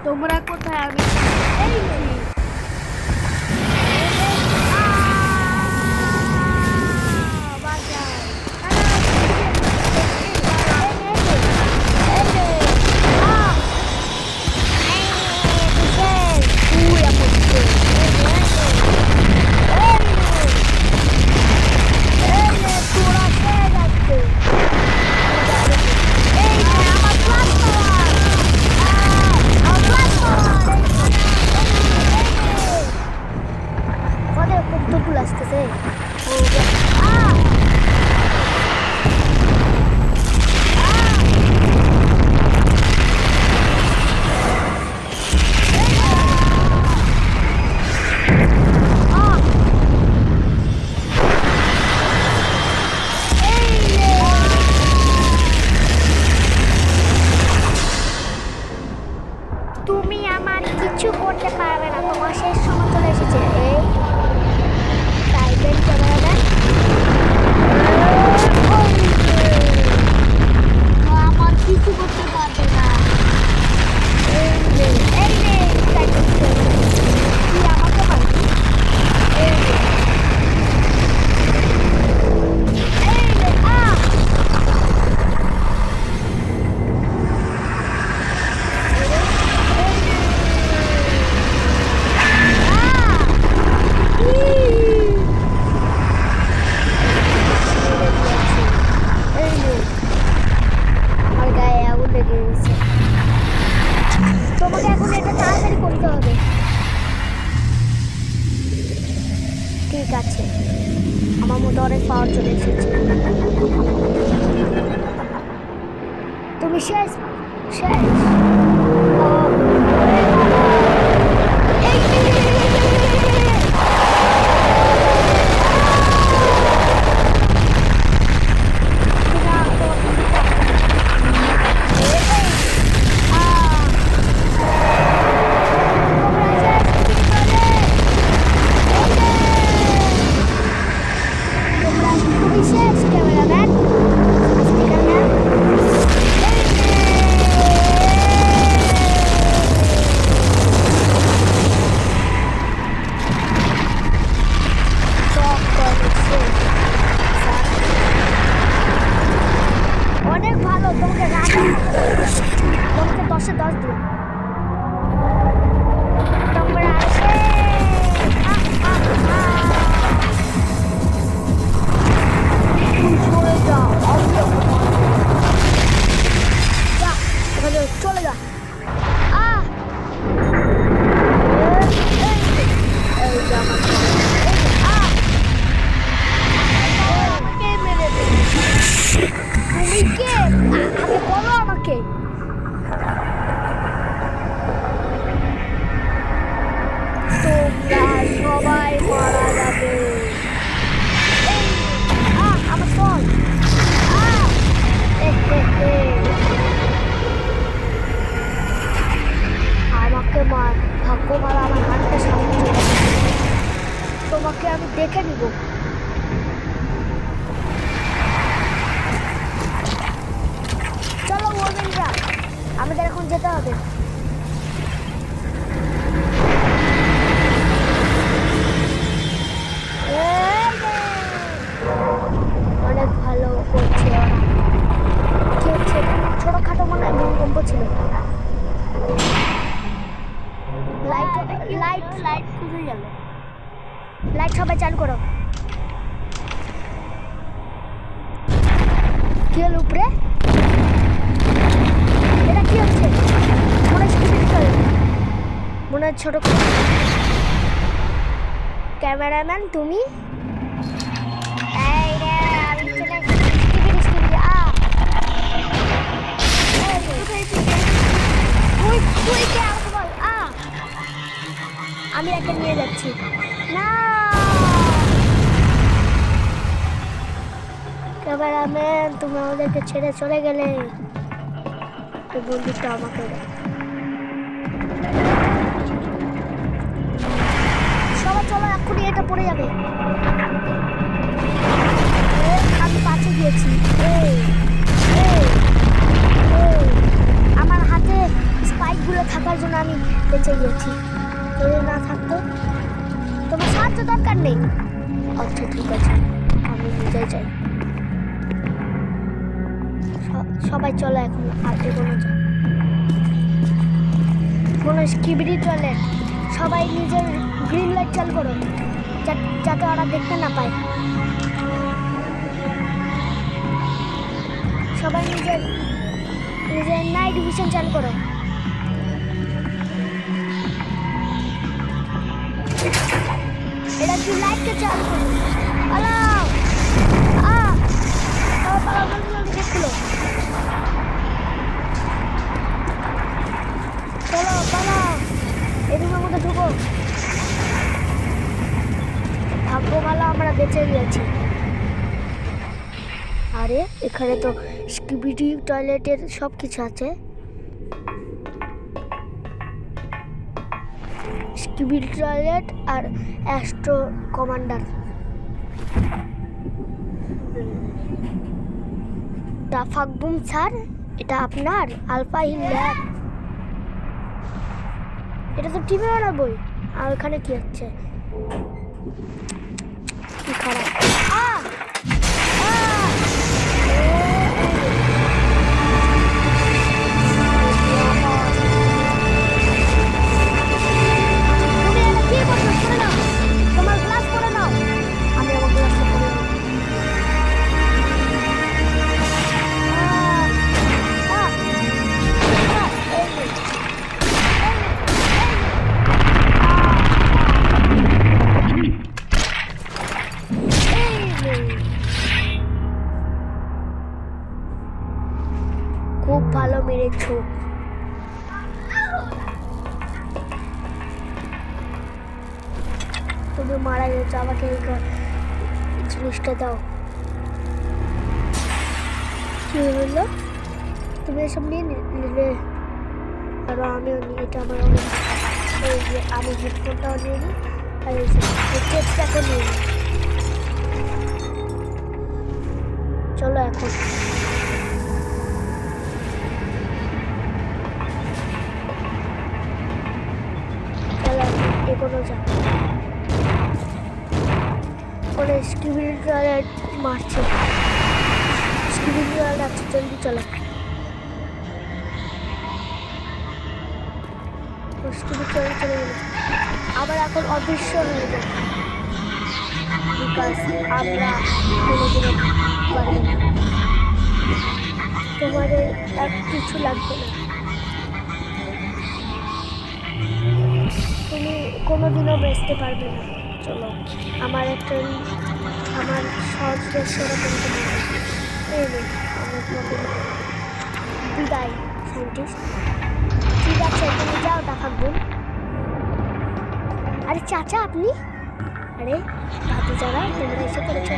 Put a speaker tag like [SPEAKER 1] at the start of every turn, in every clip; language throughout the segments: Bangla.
[SPEAKER 1] তোমরা কোথায়? আমি এই নে।
[SPEAKER 2] তুমি আমার কিছু করতে পারবে না, তোমার শেষ সময় চলে এসেছে। এই টাইপের ক্যামেরাটা
[SPEAKER 1] আমার কিছু করতে পারবে না।
[SPEAKER 2] এই নে টাইপের তুই আমাকে মারবি। এই নে আমার গায়ে আগুন লেগে গেছে। তোমাকে এখন এটা তাড়াতাড়ি করতে হবে। ঠিক আছে, আমার মতো অনেক পাওয়ার চলে এসেছে। তুমি শেষ শেষ। তুমি শেষ ক্যামেরাম্যান। অনেক ভালো, তোমাকে রাজা, তোমাকে 10-এ 10 দিল। তোমরা চলে যা।
[SPEAKER 1] আমাকে মেরে দে।
[SPEAKER 2] তুমি কে? আগে বলো আমাকে। তোমরা সবাই মারা যাবে। আমার ফোন। আমাকে মার, ভাগ্য মারা আমার হাতটা সামনে চলে গেছে। তোমাকে আমি দেখে নিব। চলো ওমেনরা, আমাদের এখন যেতে হবে। অনেক ভালো করছে ওরা। কি হচ্ছে? ছোটখাটো মনে হয় ভূমিকম্প ছিল। লাইট লাইট
[SPEAKER 1] লাইট কোথায় গেল?
[SPEAKER 2] লাইট সবাই চালু করো। কি হলো উপরে? এটা কি হচ্ছে? মনে হয় স্কুটি চলে, মনে হয় ছোট ক্যামেরাম্যান তুমি। এই রে আমি চলে স্টিভি তুই কে আমাকে বল। আমি একে নিয়ে যাচ্ছি না। ক্যামেরাম্যান তুমি আমাদেরকে ছেড়ে চলে গেলে। এই বন্দুকটা আমাকে দাও। সবাই চলো, এক্ষুনি এটা পড়ে যাবে। আমি পাশে গিয়েছি। আমার হাতে স্পাইকগুলো থাকে থাকার জন্য আমি বেঁচে গেছি। যদি না থাকতো তোমার সাহায্য দরকার নেই। আচ্ছা ঠিক আছে, আমি নিজেই যাই। সবাই চলো এখন আর এগোনো যায়। কোনো স্কিবিডি টয়লেট, সবাই নিজের গ্রিন লাইট চালু করো যাতে ওরা দেখতে না পায়। সবাই নিজের নিজের নাইট ভিশন চালু করো। এটা কি লাইটটা চালু করো? পালাও! পালাও, জলদি দেখলো। চলো পালাও, এই রুমের মধ্যে ঢুকো। ভাগ্য ভালো আমরা বেঁচে গেছি। আরে এখানে তো স্কিবিডি টয়লেটের সব কিছু আছে। স্কিবিডি টয়লেট আর অ্যাস্ট্রো কমান্ডার। ডাফাকবুম স্যার, এটা আপনার আলফা হিল ল্যাব। এটা তো টিভি ওনার বই। আর ওখানে কি হচ্ছে? কি খারাপ! তোমার গ্লাস করে নাও। আমি আমার গ্লাসটা করে নিই। খুব ভালো মেরেছো। তুমি মারা গেছো, আমাকে এই জিনিসটা দাও। কি হলো? তুমি এসব নিয়ে নিলে আর আমিও নিই। এটা আমার অনেক, এই যে আমি হেডফোনটাও নিয়ে নিই আর এই যে হেডসেটটাকে নিয়ে নিই। চলো এখন এগোনো যাক। ওরা স্কিবিডি টয়লেট মারছে। স্কিবিডি টয়লেট আছে, জলদি চলো। স্কিবিডি টয়লেট চলে গেল। আবার এখন অদৃশ্য হয়ে যায়। বিকজ আমরা কোনোদিনও পারবে না। তোমাদের আর কিছু লাগবে না। তুমি কোনোদিনও বেচতে পারবে না। চলো, আমার একটা আমার সহজ সেরা করতে পারবে। এই নে, আমার তোমাকে বিদায় সায়েন্টিস্ট। ঠিক আছে, তুমি যাও ডাকাবুন। আরে চাচা আপনি? আরে ভাতি যারা তোমরা এসে পড়েছ।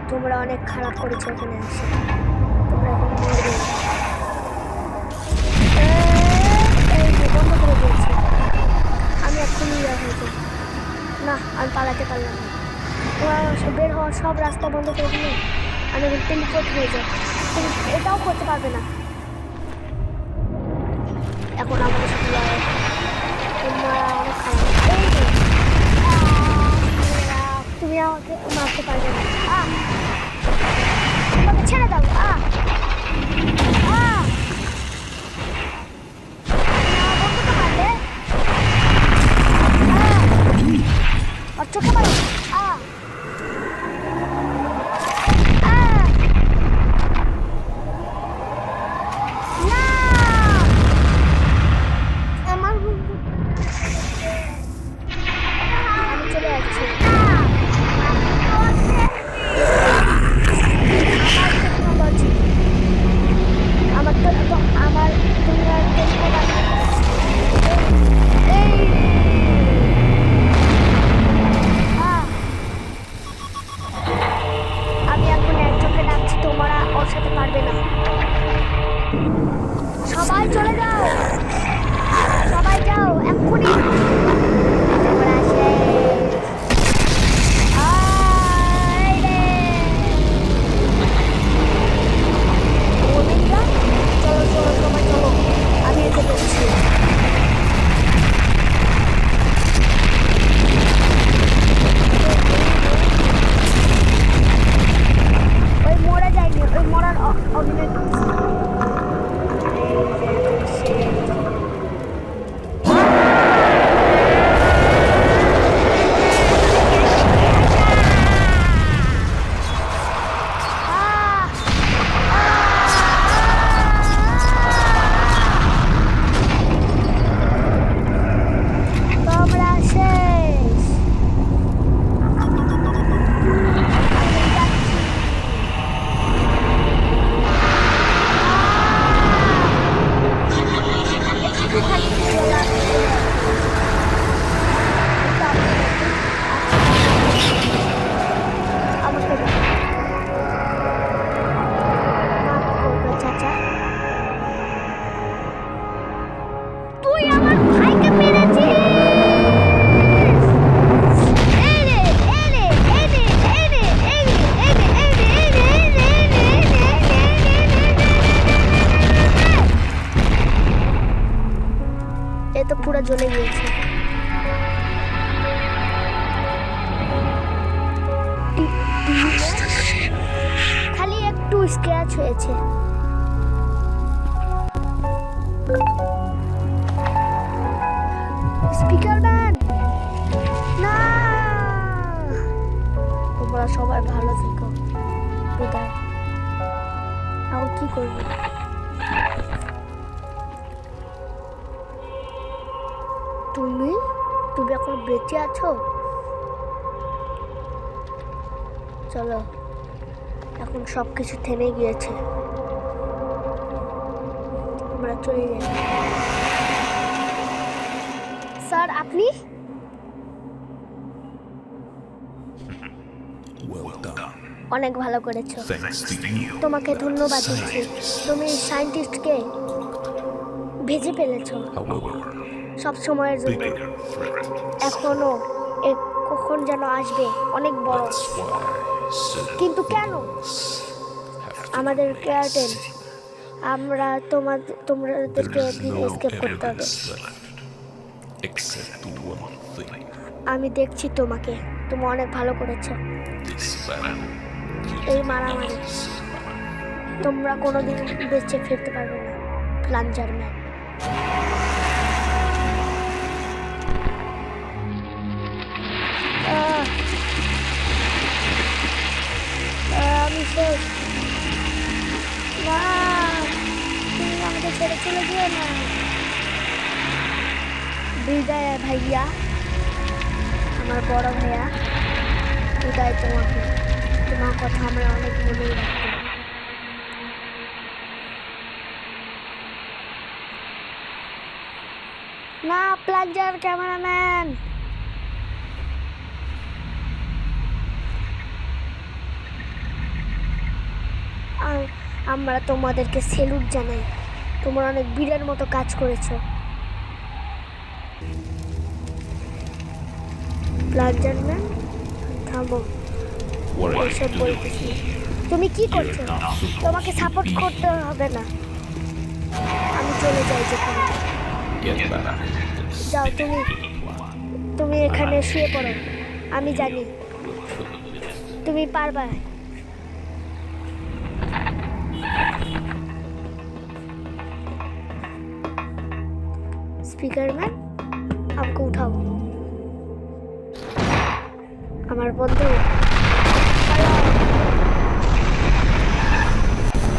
[SPEAKER 2] তোমরা অনেক খারাপ করেছো এখানে এসে। তোমরা এখন মরবে। বন্ধ করে দিয়েছি। আমি এক্ষুনি হয়ে যাব। না, আমি পালাতে পারলাম না। তোমার বের হওয়ার সব রাস্তা বন্ধ করে দিলে আমি টেলিপোর্ট হয়ে যাই। তুমি এটাও করতে পারবে না। এখন আমাদের সাথে লড়াই। তোমরা অনেক খারাপ। তুমি আমাকে মারতে পারবে না। তোমাকে ছেড়ে দাও। চোখে মারো। না, আমার আমি চলে যাচ্ছি। আমার তো আমার দুনিয়ার আমি এখন একজনকে ডাকছি, তোমরা ওর সাথে পারবে না। সবাই চলে যাও, সবাই যাও এক্ষুনি। তোমরা শেষ। গোবিন্দা পুরো জ্বলে গিয়েছে। খালি একটু স্ক্র্যাচ হয়েছে। স্পিকার ম্যান, না, তোমরা সবাই ভালো থেকো, বিদায়। এখন কি করবো? তুমি তুমি এখন বেঁচে আছো? চলো, এখন সব কিছু থেমে গিয়েছে, আমরা চলে যাই। স্যার, আপনি? অনেক ভালো করেছো, তোমাকে ধন্যবাদ দিচ্ছি। তুমি সায়েন্টিস্টকে ভেজে ফেলেছো সব সময়ের জন্য। এখনো কখন যেন আসবে অনেক বড়, কিন্তু কেন? আমাদের কেয়ারটেল, আমরা তোমাদেরকে একদিন এসকেপ করতে হবে। আমি দেখছি তোমাকে, তুমি অনেক ভালো করেছো। এই মারামারি তোমরা কোনোদিন বেঁচে ফিরতে পারবে না, প্লাঞ্জার ম্যান। আমি শেষ। না, তুমি আমাকে ছেড়ে চলে যেও না। বিদায় ভাইয়া, আমার বড় ভাইয়া, বিদায় তোমাকে। তোমার কথা আমরা অনেক মনেই রাখবো। না, প্লাঞ্জার ক্যামেরাম্যান, আমরা তোমাদেরকে সেলুট জানাই। তোমরা অনেক বীরের মতো কাজ করেছো। প্লাঞ্জার ম্যান, থামো, এসব বলতেছি। তুমি কি করছো? তোমাকে সাপোর্ট করতে হবে না, আমি চলে যাই যেখানে। যাও, তুমি এখানে শুয়ে পড়ো, আমি জানি তুমি পারবা। স্পিকার ম্যান, আমাকে উঠাও। আমার বন্ধু